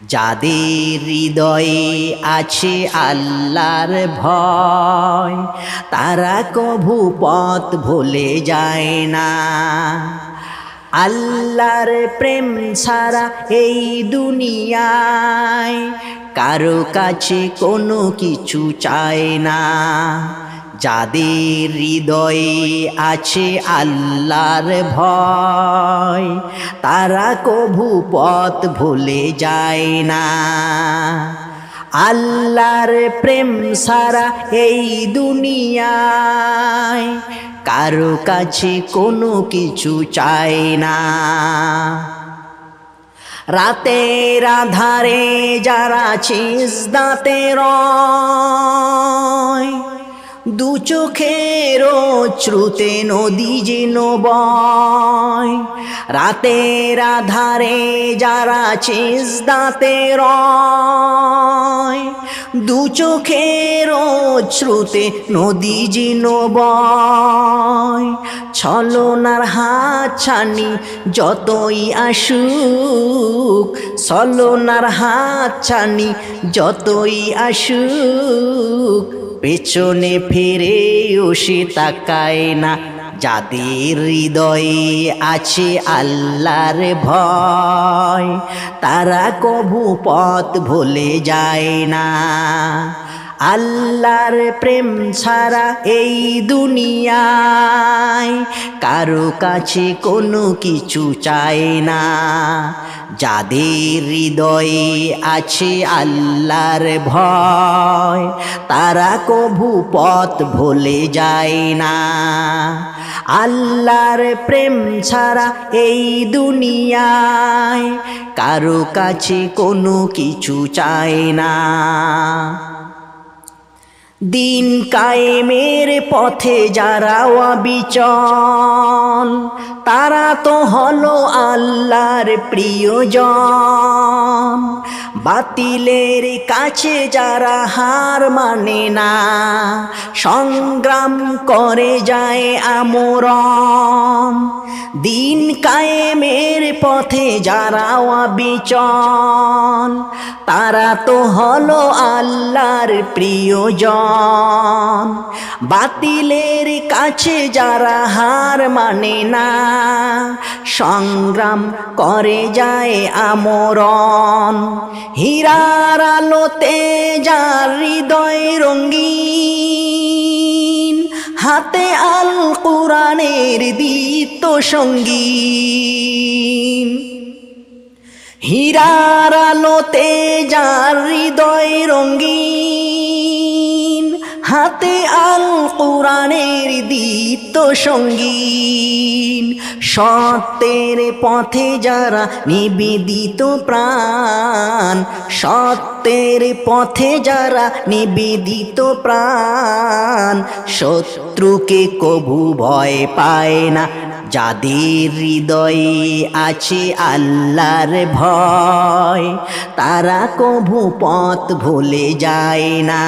যাদের হৃদয়ে আছে আল্লাহর ভয়, তারা কভু পথ ভুলে যায় না। আল্লাহর প্রেম ছাড়া এই দুনিয়ায় কারো কাছে কোনো কিছু চায় না। যাদের হৃদয়ে আছে আল্লাহর ভয়, তারা কভু পথ ভুলে যায় না। আল্লাহর প্রেম ছাড়া এই দুনিয়ায় কারো কাছে কোনো কিছু চায় না। রাতের আধারে যারা সিজদাতে রয়, দু চোখের অশ্রুতে নদী যেন বয়। রাতের আধারে যারা সিজদাতে রয়, দু চোখের অশ্রুতে নদী যেন বয়। ছলনার হাতছানি যতই আসুক, ছলনার হাতছানি যতই আসুক, পেছনে ফিরেও সে তাকায় না। যাদের হৃদয়ে আছে আল্লাহর ভয়, তারা কভু পথ ভুলে যায় না। আল্লাহর প্রেম ছাড়া এই দুনিয়ায় কারো কাছে কোনো কিছু চায় না। যাদের হৃদয়ে আছে আল্লাহর ভয়, তারা কভু পথ ভুলে যায় না। আল্লাহর প্রেম ছাড়া এই দুনিয়ায় কারো কাছে কোনো কিছু চায় না। দিন কায়েমের পথে যারা অবিচল, তারা তো হলো আল্লাহর প্রিয়জন। বাতিলের কাছে যারা হার মানে না, সংগ্রাম করে যায় আমরণ। দিন কায়েমের পথে যারা অবিচল, তারা তো হলো আল্লাহর প্রিয়জন। বাতিলের কাছে যারা হার মানে না, সংগ্রাম করে যায় আমরণ। হীরার আলোতে যার হৃদয় রঙিন, হাতে আল কুরআনের দীপ্ত সঙ্গীন। হীরার আলোতে যার হৃদয় রঙিন, হাতে আল কুরআনের দীপ্ত সঙ্গীন। সত্যের পথে যারা নিবেদিত প্রাণ, সত্যের পথে যারা নিবেদিত প্রাণ, শত্রুকে কভু ভয় পায় না। যাদের হৃদয়ে আছে আল্লাহর ভয়, তারা কভু পথ ভুলে যায় না।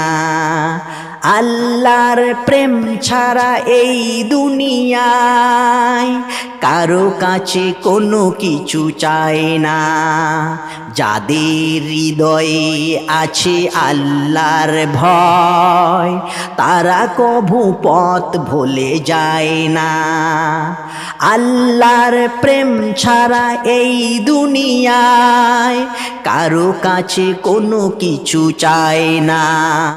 আল্লাহর প্রেম ছাড়া এই দুনিয়ায় কারো কাছে কোনো কিছু চায় না। যাদের হৃদয়ে আছে আল্লাহর ভয়, তারা কভু পথ ভুলে যায় না। আল্লাহর প্রেম ছাড়া এই দুনিয়ায় কারো কাছে কোনো কিছু চায় না।